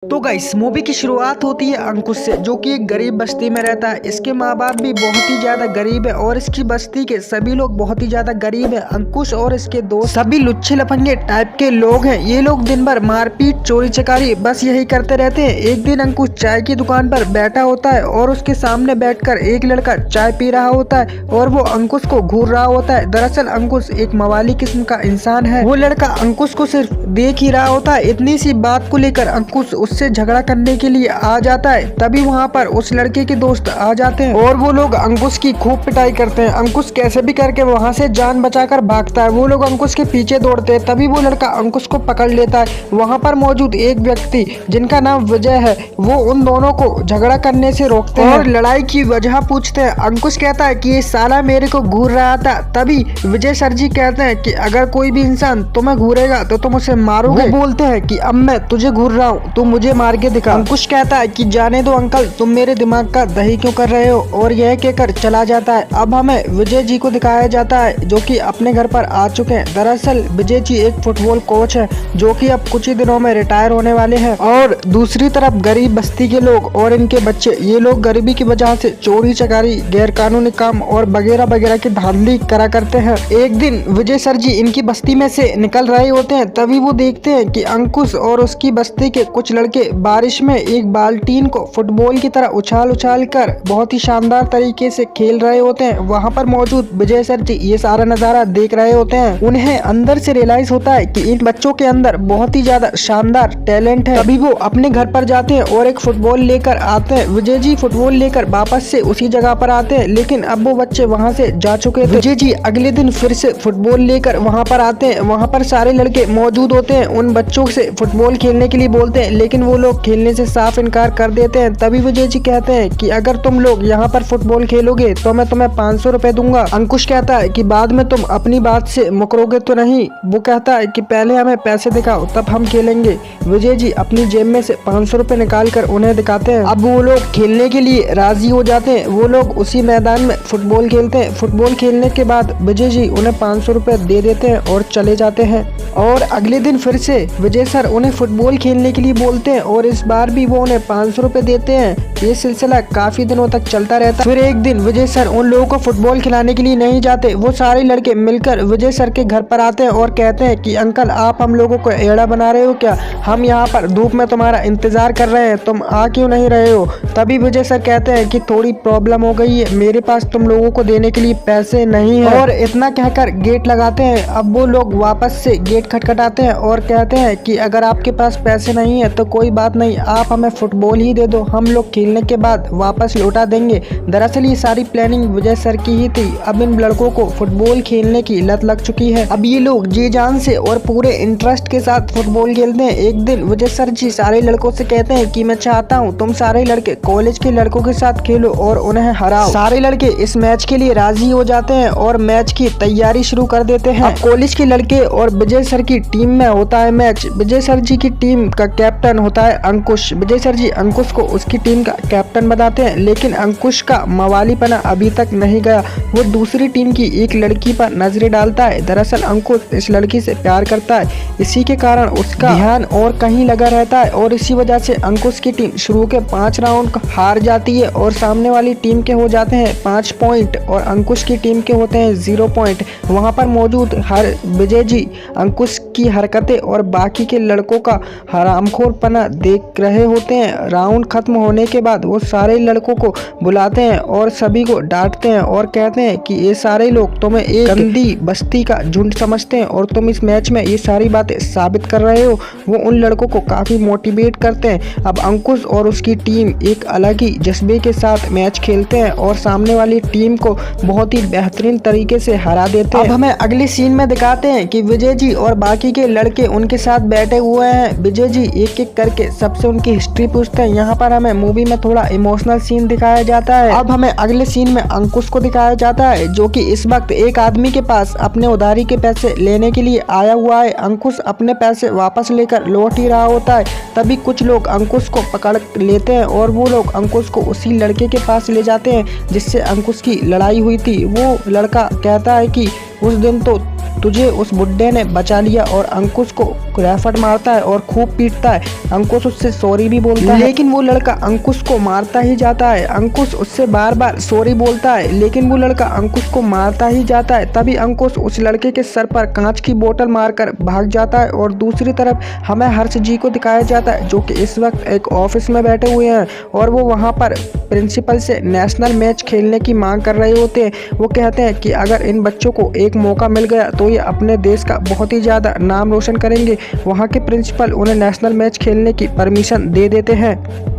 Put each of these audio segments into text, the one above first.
तो guys movie की शुरुआत होती है अंकुश से, जो कि एक गरीब बस्ती में रहता है। इसके माँ बाप भी बहुत ही ज्यादा गरीब है और इसकी बस्ती के सभी लोग बहुत ही ज्यादा गरीब है। अंकुश और इसके दोस्त सभी लुच्चे लफंगे टाइप के लोग हैं। ये लोग दिन भर मारपीट चोरी चकारी बस यही करते रहते हैं। एक दिन अंकुश चाय की दुकान पर बैठा होता है और उसके सामने बैठकर एक लड़का चाय पी रहा होता है और वो अंकुश को घूर रहा होता है। दरअसल अंकुश एक मवाली किस्म का इंसान है। वो लड़का अंकुश को सिर्फ देख ही रहा होता है। इतनी सी बात को लेकर अंकुश उससे झगड़ा करने के लिए आ जाता है। तभी वहाँ पर उस लड़के के दोस्त आ जाते हैं और वो लोग अंकुश की खूब पिटाई करते हैं। अंकुश कैसे भी करके वहाँ से जान बचाकर भागता है। वो लोग अंकुश के पीछे दौड़ते हैं। तभी वो लड़का अंकुश को पकड़ लेता है। वहाँ पर मौजूद एक व्यक्ति जिनका नाम विजय है, वो उन दोनों को झगड़ा करने से रोकते हैं और लड़ाई की वजह पूछते हैं। अंकुश कहता है कि ये साला मेरे को घूर रहा था। तभी विजय सर जी कहते हैं कि अगर कोई भी इंसान तुम्हें घूरेगा तो तुम उसे मारोगे। वो बोलते हैं कि अब मैं तुझे घूर रहा हूँ, तुम मुझे मार के दिखा। अंकुश कहता है कि जाने दो अंकल, तुम मेरे दिमाग का दही क्यों कर रहे हो, और यह कहकर चला जाता है। अब हमें विजय जी को दिखाया जाता है जो कि अपने घर पर आ चुके हैं। दरअसल विजय जी एक फुटबॉल कोच है जो कि अब कुछ ही दिनों में रिटायर होने वाले हैं। और दूसरी तरफ गरीब बस्ती के लोग और इनके बच्चे, ये लोग गरीबी की वजह से चोरी चकारी, गैर कानूनी काम और वगैरह वगैरह की धांधली करा करते हैं। एक दिन विजय सर जी इनकी बस्ती में से निकल रहे होते हैं। तभी वो देखते हैं कि अंकुश और उसकी बस्ती के कुछ लड़के बारिश में एक बाल्टीन को फुटबॉल की तरह उछाल उछाल कर बहुत ही शानदार तरीके से खेल रहे होते हैं। वहाँ पर मौजूद विजय सर जी ये सारा नजारा देख रहे होते हैं। उन्हें अंदर से रियलाइज होता है कि इन बच्चों के अंदर बहुत ही ज्यादा शानदार टैलेंट है। तभी वो अपने घर पर जाते हैं और एक फुटबॉल लेकर आते हैं। विजय जी फुटबॉल लेकर वापस से उसी जगह पर आते हैं, लेकिन अब वो बच्चे वहाँ से जा चुके थे। विजय जी अगले दिन फिर से फुटबॉल लेकर वहाँ पर आते हैं। वहाँ पर सारे लड़के मौजूद होते हैं। उन बच्चों से फुटबॉल खेलने के लिए बोलते हैं, लेकिन वो लोग खेलने से साफ इनकार कर देते हैं। तभी विजय जी कहते हैं कि अगर तुम लोग यहाँ पर फुटबॉल खेलोगे तो मैं तुम्हें 500 रुपए दूंगा। अंकुश कहता है कि बाद में तुम अपनी बात से मुकरोगे तो नहीं। वो कहता है कि पहले हमें पैसे दिखाओ तब हम खेलेंगे। विजय जी अपनी जेब में से 500 रुपए निकाल कर उन्हें दिखाते हैं। अब वो लोग खेलने के लिए राजी हो जाते हैं। वो लोग उसी मैदान में फुटबॉल खेलते हैं। फुटबॉल खेलने के बाद विजय जी उन्हें 500 रुपए दे देते हैं और चले जाते हैं। और अगले दिन फिर से विजय सर उन्हें फुटबॉल खेलने के लिए बोलते हैं और इस बार भी वो उन्हें 500 रुपए देते हैं। ये सिलसिला काफी दिनों तक चलता रहता है। फिर एक दिन विजय सर उन लोगों को फुटबॉल खिलाने के लिए नहीं जाते। वो सारे लड़के मिलकर विजय सर के घर पर आते हैं और कहते हैं कि अंकल आप हम लोगों को एड़ा बना रहे हो क्या? हम यहाँ पर धूप में तुम्हारा इंतजार कर रहे हैं, तुम आ क्यों नहीं रहे हो? तभी विजय सर कहते हैं कि थोड़ी प्रॉब्लम हो गई है, मेरे पास तुम लोगों को देने के लिए पैसे नहीं है। और इतना कहकर गेट लगाते हैं। अब वो लोग वापस से गेट खटखटाते हैं और कहते हैं कि अगर आपके पास पैसे नहीं है तो कोई बात नहीं, आप हमें फुटबॉल ही दे दो, हम लोग खेलने के बाद वापस लौटा देंगे। दरअसल ये सारी प्लानिंग विजय सर की ही थी। अब इन लड़कों को फुटबॉल खेलने की लत लग चुकी है। अब ये लोग जी जान से और पूरे इंटरेस्ट के साथ फुटबॉल खेलते हैं। एक दिन विजय सर जी सारे लड़कों से कहते हैं कि मैं चाहता हूँ तुम सारे लड़के कॉलेज के लड़कों के साथ खेलो और उन्हें हराओ। सारे लड़के इस मैच के लिए राजी हो जाते हैं और मैच की तैयारी शुरू कर देते हैं। अब कॉलेज के लड़के और विजय सर की टीम में होता है मैच। विजय सर जी की टीम का कैप्टन होता है अंकुश। विजय सर जी अंकुश को उसकी टीम का कैप्टन बनाते हैं, लेकिन अंकुश का मवालीपना अभी तक नहीं गया। वो दूसरी टीम की एक लड़की पर नजरें डालता है। दरअसल अंकुश इस लड़की से प्यार करता है, इसी के कारण उसका ध्यान और कहीं लगा रहता है और इसी वजह से अंकुश की टीम शुरू के 5 राउंड हार जाती है और सामने वाली टीम के हो जाते हैं 5 पॉइंट और अंकुश की टीम के होते हैं 0 पॉइंट। वहाँ पर मौजूद हर विजय जी अंकुश की हरकतें और बाकी के लड़कों का हरामखोरपना देख रहे होते हैं। राउंड खत्म होने के बाद वो सारे लड़कों को बुलाते हैं और सभी को डांटते हैं और कहते हैं कि ये सारे लोग तुम्हें एक गंदी बस्ती का झुंड समझते हैं और तुम इस मैच में ये सारी बातें साबित कर रहे हो। वो उन लड़कों को काफी मोटिवेट करते हैं। अब अंकुश और उसकी टीम एक अलग ही जज्बे के साथ मैच खेलते हैं और सामने वाली टीम को बहुत ही बेहतरीन तरीके से हरा देते हैं। अब हमें अगले सीन में दिखाते हैं कि विजय जी और बाकी के लड़के उनके साथ बैठे हुए हैं। विजय जी एक एक करके सबसे उनकी हिस्ट्री पूछते हैं। यहाँ पर हमें मूवी में थोड़ा इमोशनल सीन दिखाया जाता है। अब हमें अगले सीन में अंकुश को दिखाया जाता है जो कि इस वक्त एक आदमी के पास अपने उधारी के पैसे लेने के लिए आया हुआ है। अंकुश अपने पैसे वापस लेकर लौट ही रहा होता है। तभी कुछ लोग अंकुश को पकड़ लेते हैं और वो लोग अंकुश को उसी लड़के के पास ले जाते हैं जिससे अंकुश की लड़ाई हुई थी। वो लड़का कहता है कि उस दिन तो तुझे उस बुड्ढे ने बचा लिया और अंकुश को रैफट मारता है और खूब पीटता है। अंकुश उससे सॉरी भी बोलता है, लेकिन वो लड़का अंकुश को मारता ही जाता है। अंकुश उससे बार बार सॉरी बोलता है, लेकिन वो लड़का अंकुश को मारता ही जाता है। तभी अंकुश उस लड़के के सर पर कांच की बोतल मारकर भाग जाता है। और दूसरी तरफ हमें हर्ष जी को दिखाया जाता है, जो कि इस वक्त एक ऑफिस में बैठे हुए हैं और वो वहाँ पर प्रिंसिपल से नेशनल मैच खेलने की मांग कर रहे होते हैं। वो कहते हैं कि अगर इन बच्चों को एक मौका मिल गया तो ये अपने देश का बहुत ही ज़्यादा नाम रोशन करेंगे। वहाँ के प्रिंसिपल उन्हें नेशनल मैच खेलने की परमिशन दे देते हैं।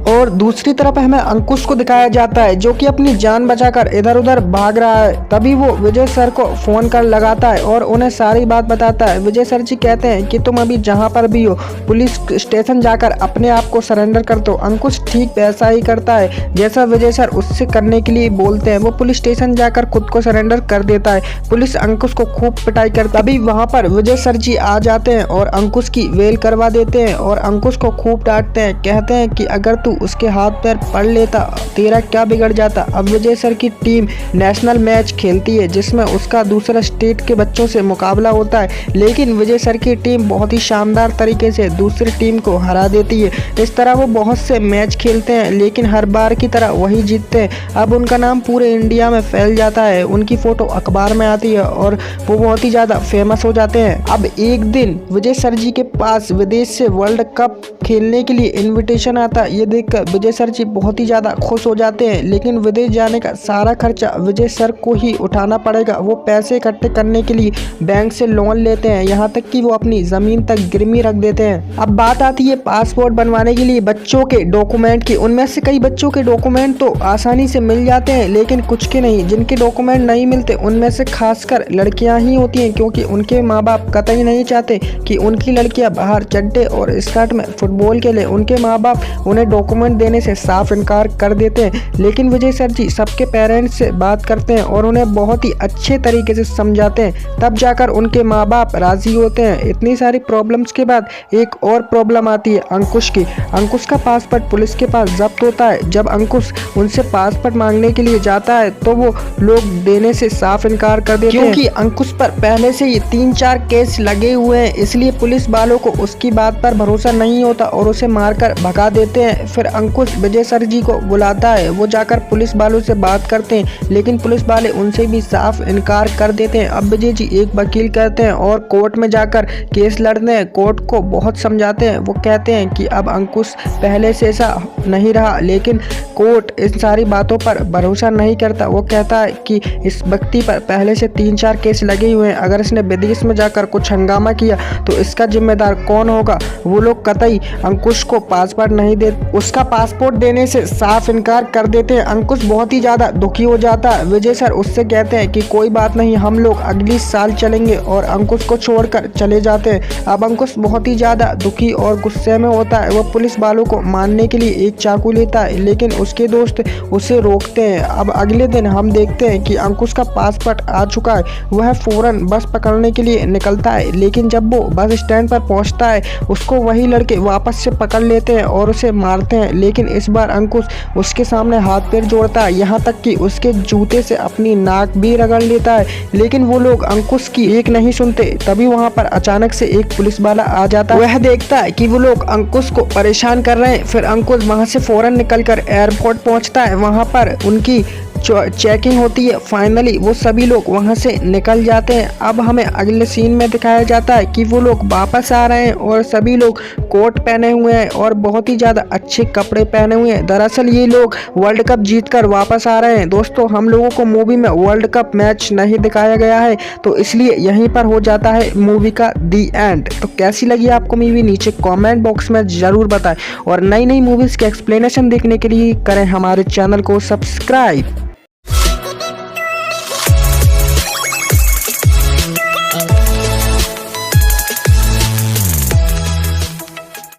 और दूसरी तरफ हमें अंकुश को दिखाया जाता है, जो कि अपनी जान बचाकर इधर उधर भाग रहा है। तभी वो विजय सर को फोन कर लगाता है और उन्हें सारी बात बताता है। विजय सर जी कहते हैं कि तुम अभी जहाँ पर भी हो पुलिस स्टेशन जाकर अपने आप को सरेंडर कर दो। अंकुश ठीक वैसा ही करता है जैसा विजय सर उससे करने के लिए बोलते हैं। वो पुलिस स्टेशन जाकर खुद को सरेंडर कर देता है। पुलिस अंकुश को खूब पिटाई करती है। तभी वहाँ पर विजय सर जी आ जाते हैं और अंकुश की वेल करवा देते हैं और अंकुश को खूब डांटते हैं। कहते हैं कि अगर तू उसके हाथ पैर पड़ लेता तेरा क्या बिगड़ जाता। अब विजय सर की टीम नेशनल मैच खेलती है जिसमें उसका दूसरा स्टेट के बच्चों से मुकाबला होता है, लेकिन विजय सर की टीम बहुत ही शानदार तरीके से दूसरी टीम को हरा देती है। इस तरह वो बहुत से मैच खेलते हैं, लेकिन हर बार की तरह वही जीतते हैं। अब उनका नाम पूरे इंडिया में फैल जाता है, उनकी फोटो अखबार में आती है और वो बहुत ही ज़्यादा फेमस हो जाते हैं। अब एक दिन विजय सर जी के पास विदेश से वर्ल्ड कप खेलने के लिए इन्विटेशन आता है। ये देखकर विजय सर जी बहुत ही ज़्यादा खुश हो जाते हैं, लेकिन विदेश जाने का सारा खर्चा विजय सर को ही उठाना पड़ेगा। वो पैसे इकट्ठे करने के लिए बैंक से लोन लेते हैं, यहाँ तक कि वो अपनी ज़मीन तक गिरवी रख देते हैं। अब बात आती है पासपोर्ट बनवाने के लिए बच्चों के डॉक्यूमेंट की। उनमें से कई बच्चों के डॉक्यूमेंट तो आसानी से मिल जाते हैं, लेकिन कुछ के नहीं। जिनके डॉक्यूमेंट नहीं मिलते उनमें से खासकर लड़कियाँ ही होती हैं, क्योंकि उनके माँ बाप कतई नहीं चाहते कि उनकी लड़कियाँ बाहर चड्डे और स्कर्ट में फुटबॉल खेले। उनके माँ बाप उन्हें डॉक्यूमेंट देने से साफ इनकार कर देते हैं, लेकिन विजय सर जी सबके पेरेंट्स से बात करते हैं और उन्हें बहुत ही अच्छे तरीके से समझाते हैं। तब जाकर उनके माँ बाप राजी होते हैं। इतनी सारी प्रॉब्लम्स के बाद एक और प्रॉब्लम आती है अंकुश की। अंकुश का पासपोर्ट पुलिस के पास जब्त होता है। जब अंकुश उनसे पासपोर्ट मांगने के लिए जाता है तो वो लोग देने से साफ इनकार कर देते हैं, क्योंकि अंकुश पर पहले से ही 3-4 केस लगे हुए हैं। इसलिए पुलिस वालों को उसकी बात पर भरोसा नहीं होता और उसे मारकर भगा देते हैं। फिर अंकुश विजय सर जी को बुलाता है। वो जाकर पुलिस वालों से बात करते हैं, लेकिन पुलिस वाले उनसे भी साफ इनकार कर देते हैं। अब विजय जी एक वकील करते हैं और कोर्ट में जाकर केस लड़ते हैं। कोर्ट को बहुत समझाते हैं। वो कहते हैं कि अब अंकुश पहले से ऐसा नहीं रहा, लेकिन कोर्ट इन सारी बातों पर भरोसा नहीं करता। वो कहता है कि इस व्यक्ति पर पहले से 3-4 केस लगे हुए हैं। अगर इसने विदेश में जाकर कुछ हंगामा किया तो इसका जिम्मेदार कौन होगा। वो लोग कतई अंकुश को पासपोर्ट नहीं देते, उसका पासपोर्ट देने से साफ इनकार कर देते हैं। अंकुश बहुत ही ज़्यादा दुखी हो जाता है। विजय सर उससे कहते हैं कि कोई बात नहीं, हम लोग अगली साल चलेंगे, और अंकुश को छोड़कर चले जाते हैं। अब अंकुश बहुत ही ज़्यादा दुखी और गुस्से में होता है। वो पुलिस वालों को मारने के लिए एक चाकू लेता है, लेकिन उसके दोस्त उसे रोकते हैं। अब अगले दिन हम देखते हैं कि अंकुश का पासपोर्ट आ चुका है। वह फौरन बस पकड़ने के लिए निकलता है, लेकिन जब वो बस स्टैंड पर पहुंचता है उसको वही लड़के वापस से पकड़ लेते हैं और उसे मारते हैं। लेकिन इस बार अंकुश उसके सामने हाथ पैर जोड़ता है, यहाँ तक कि उसके जूते से अपनी नाक भी रगड़ लेता है, लेकिन वो लोग अंकुश की एक नहीं सुनते। तभी वहाँ पर अचानक से एक पुलिस वाला आ जाता है। वह देखता है कि वो लोग अंकुश को परेशान कर रहे हैं। फिर अंकुश वहाँ से फौरन निकलकर एयरपोर्ट पहुँचता है। वहाँ पर उनकी चेकिंग होती है। फाइनली वो सभी लोग वहाँ से निकल जाते हैं। अब हमें अगले सीन में दिखाया जाता है कि वो लोग वापस आ रहे हैं और सभी लोग कोट पहने हुए हैं और बहुत ही ज़्यादा अच्छे कपड़े पहने हुए हैं। दरअसल ये लोग वर्ल्ड कप जीतकर वापस आ रहे हैं। दोस्तों, हम लोगों को मूवी में वर्ल्ड कप मैच नहीं दिखाया गया है, तो इसलिए यहीं पर हो जाता है मूवी का दी एंड। तो कैसी लगी आपको मूवी नीचे कॉमेंट बॉक्स में ज़रूर बताएं, और नई नई मूवीज़ के एक्सप्लेनेशन देखने के लिए करें हमारे चैनल को सब्सक्राइब।